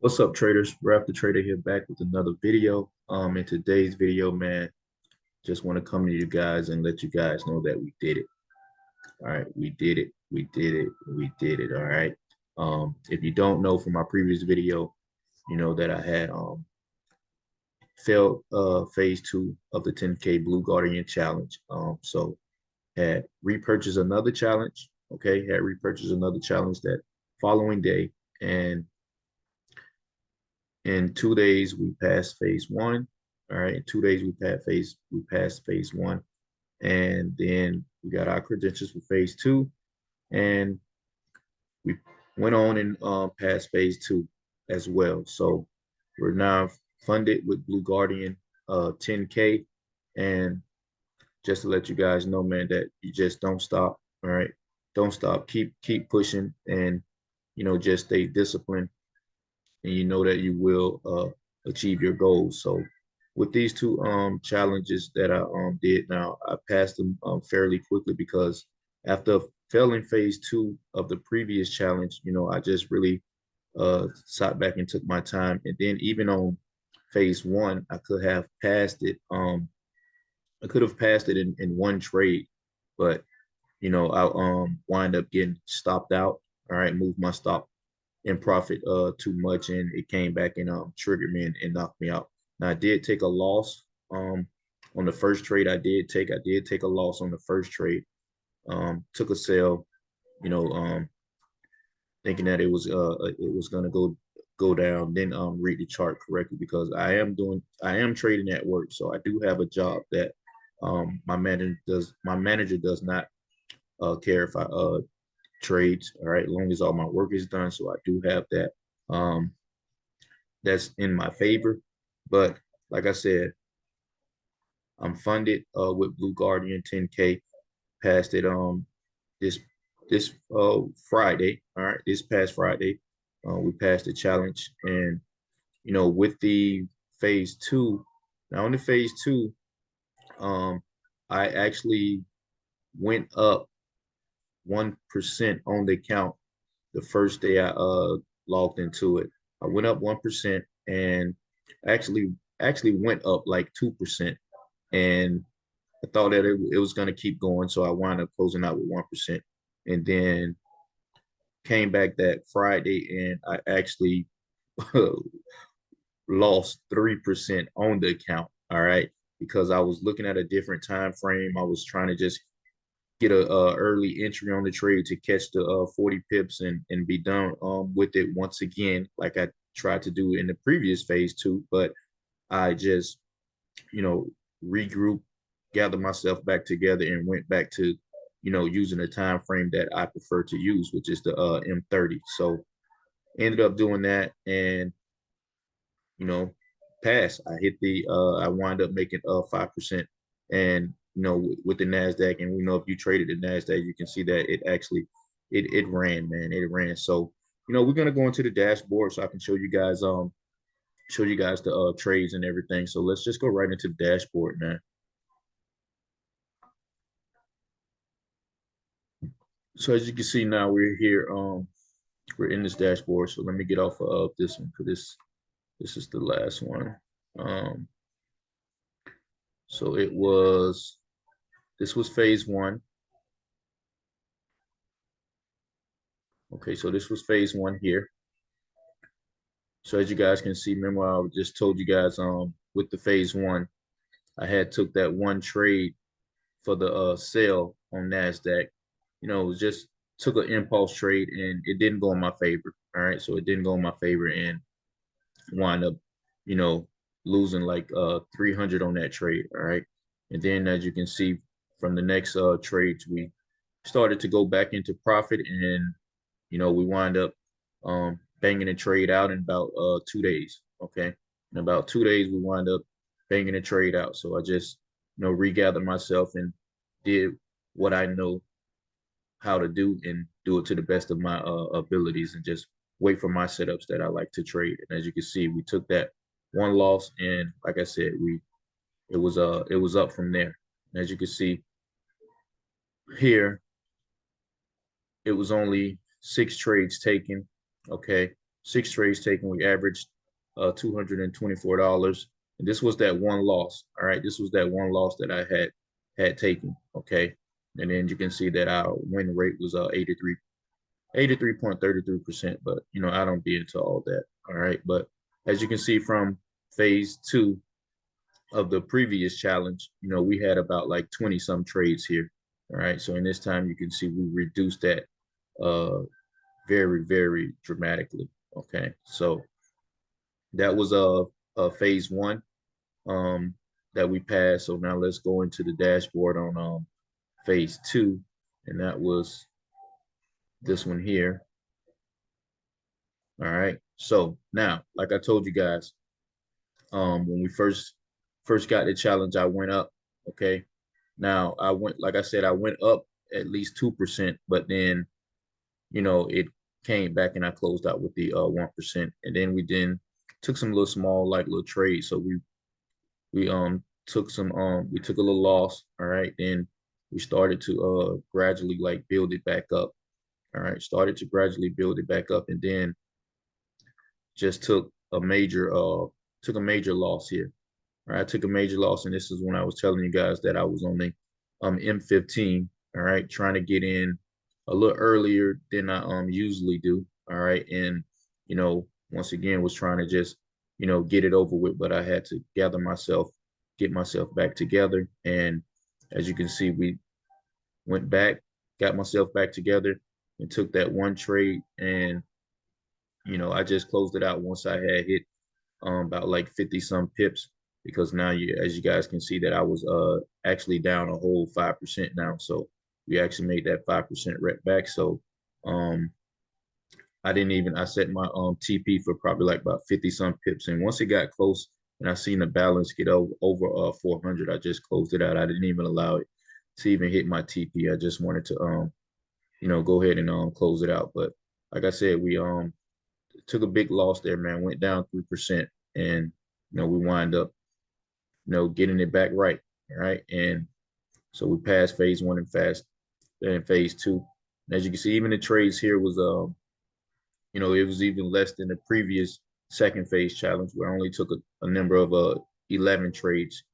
What's up, traders? Ralphdatrader here back with another video. In today's video, man, just want to come to you guys and let you guys know that we did it. All right, we did it. We did it. We did it. All right. If you don't know from my previous video, you know that I had failed phase 2 of the 10K Blue Guardian challenge. So had repurchased another challenge. Okay, had repurchased another challenge that following day, and in 2 days we passed phase 1. All right, in 2 days we passed phase 1, and then we got our credentials for phase 2, and we went on and passed phase 2 as well. So we're now funded with Blue Guardian 10K, and just to let you guys know, man, that you just don't stop. All right, don't stop. Keep pushing, and just stay disciplined, and you know that you will achieve your goals. So with these two challenges that I did now, I passed them fairly quickly because after failing phase 2 of the previous challenge, I just really sat back and took my time. And then even on phase 1, I could have passed it. I could have passed it in one trade, but I wind up getting stopped out. All right, moved my stop in profit too much, and it came back and triggered me and knocked me out. Now I did take a loss on the first trade. I did take a loss on the first trade. Took a sell, you know, thinking that it was gonna go down. Then read the chart correctly because I am trading at work, so I do have a job that my manager does not care if I trades, all right, as long as all my work is done. So I do have that. Um, that's in my favor. But like I said, I'm funded with Blue Guardian 10K. Passed it this this Friday. All right, this past Friday, we passed the challenge, and with the phase 2. Now in the phase 2, um, I actually went up 1% on the account the first day I logged into it. I went up 1% and actually went up like 2%. And I thought that it was going to keep going. So I wound up closing out with 1%. And then came back that Friday and I actually lost 3% on the account. All right. Because I was looking at a different time frame. I was trying to just get a early entry on the trade to catch the 40 pips and be done with it once again, like I tried to do in the previous phase 2. But I just, you know, regroup, gather myself back together, and went back to, using the time frame that I prefer to use, which is the M30. So ended up doing that, and you know, pass. I wind up making 5%. And with the NASDAQ, and we know if you traded the NASDAQ, you can see that it actually it ran, man. It ran. So, we're gonna go into the dashboard so I can show you guys the trades and everything. So let's just go right into the dashboard, man. So as you can see now, we're here, we're in this dashboard. So let me get off of this one because this is the last one. Um, so this was phase 1. Okay, so this was phase 1 here. So as you guys can see, remember I just told you guys with the phase 1, I had took that one trade for the sale on NASDAQ. It was just took an impulse trade and it didn't go in my favor. All right, so it didn't go in my favor and wind up, you know, losing like 300 on that trade. All right, and then as you can see from the next trades, we started to go back into profit, and we wind up banging a trade out in about 2 days. Okay, in about 2 days we wind up banging a trade out. So I just regathered myself and did what I know how to do and do it to the best of my abilities, and just wait for my setups that I like to trade. And as you can see, we took that one loss, and like I said, it was up from there. And as you can see here, it was only 6 trades taken. Okay. 6 trades taken. We averaged $224. And this was that one loss. All right. This was that one loss that I had taken. Okay. And then you can see that our win rate was 83.33%. But I don't be into all that. All right. But as you can see from phase two of the previous challenge, we had about like 20 some trades here. All right. So in this time you can see we reduced that uh very, very dramatically. Okay. So that was phase one that we passed. So now let's go into the dashboard on phase two, and that was this one here. All right. So now, like I told you guys, when we first got the challenge, I went up. Okay. Now I went, like I said, I went up at least 2%, but then it came back and I closed out with the 1%, and then we took some little small like little trades. So we took a little loss. All right, then we started to gradually like build it back up. All right, started to gradually build it back up, and then just took a major loss here. All right, I took a major loss, and this is when I was telling you guys that I was on the M15. All right, trying to get in a little earlier than I usually do. All right, and once again was trying to just get it over with, but I had to get myself back together, and as you can see, we went back, got myself back together, and took that one trade, and I just closed it out once I had hit about like 50 some pips, because now as you guys can see that I was actually down a whole 5% now. So we actually made that 5% rep back. So um I set my TP for probably like about 50 some pips. And once it got close and I seen the balance get over 400, I just closed it out. I didn't even allow it to even hit my TP. I just wanted to go ahead and close it out. But like I said, we took a big loss there, man. Went down 3%, and we wind up getting it back right. All right. And so we passed phase one and phase two. And as you can see, even the trades here was it was even less than the previous second phase challenge, where I only took a number of 11 trades.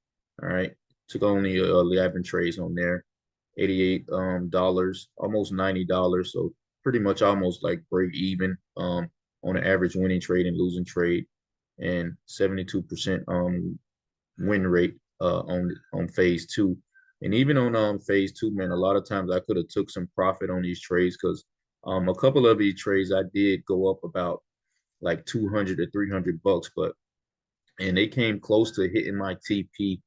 All right. Took only 11 trades on there. $88 almost $90. So pretty much almost like break even on an average winning trade and losing trade, and 72% win rate on phase two. And even on phase two, man, a lot of times I could have took some profit on these trades, because a couple of these trades I did go up about like 200 to 300 bucks, and they came close to hitting my TP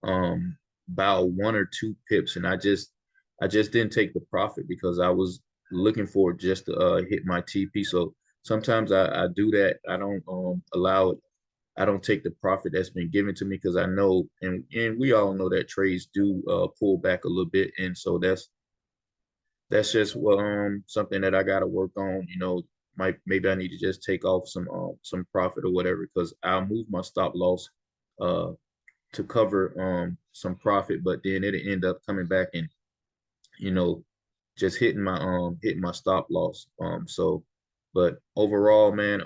about 1 or 2 pips, and I just didn't take the profit because I was looking for it just to hit my TP. So sometimes I do that. I don't allow it. I don't take the profit that's been given to me, because I know, and we all know that trades do pull back a little bit, and so that's just something that I got to work on. Maybe I need to just take off some profit or whatever, because I'll move my stop loss uh to cover some profit, but then it'll end up coming back and you know just hitting my stop loss. So but overall, man,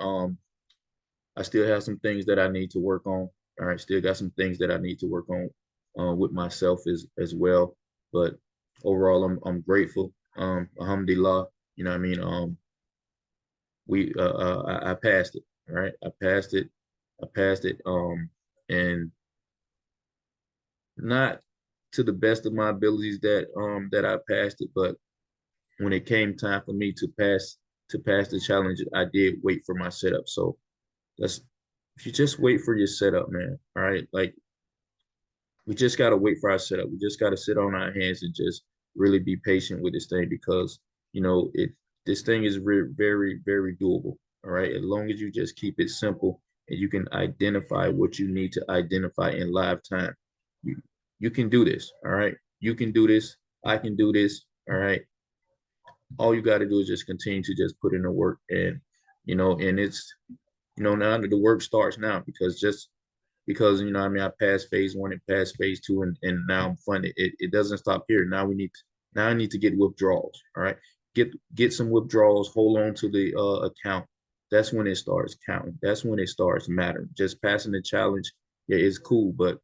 I still have some things that I need to work on. All right, still got some things that I need to work on with myself as well. But overall, I'm grateful. Alhamdulillah, you know what I mean. I passed it. All right, I passed it. I passed it. And not to the best of my abilities that I passed it, but when it came time for me to pass the challenge, I did wait for my setup. So that's if you just wait for your setup, man. All right, like we just gotta wait for our setup. We just gotta sit on our hands and just really be patient with this thing, because it this thing is very, very doable. All right, as long as you just keep it simple and you can identify what you need to identify in live time, you you can do this. All right, you can do this. I can do this. All right, all you got to do is just continue to just put in the work, and it's now the work starts now, because I mean, I passed phase one and passed phase two, and now I'm funded. It doesn't stop here. Now I need to get withdrawals. All right, get some withdrawals, hold on to the account, that's when it starts counting. That's when it starts mattering. Just passing the challenge, yeah, it's cool, but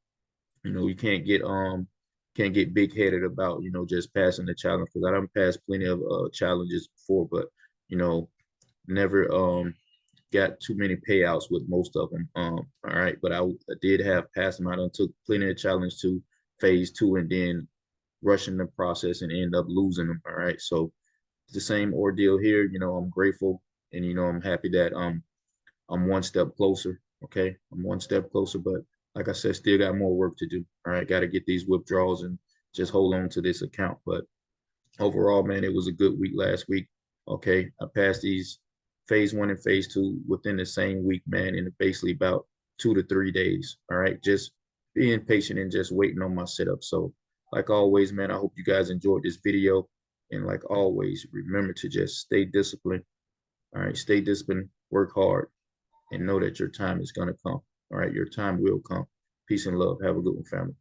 you can't get big headed about just passing the challenge, because I done passed plenty of challenges before, but you know never got too many payouts with most of them. All right, but I did have passed them. I done took plenty of challenge to phase two, and then rushing the process and end up losing them. All right, so it's the same ordeal here. I'm grateful, and I'm happy that I'm one step closer. Okay, I'm one step closer, but like I said, still got more work to do. All right, got to get these withdrawals and just hold on to this account. But overall, man, it was a good week last week. Okay, I passed these phase one and phase two within the same week, man, in basically about 2 to 3 days. All right, just being patient and just waiting on my setup. So, like always, man, I hope you guys enjoyed this video. And like always, remember to just stay disciplined. All right, stay disciplined, work hard, and know that your time is going to come. All right, your time will come. Peace and love. Have a good one, family.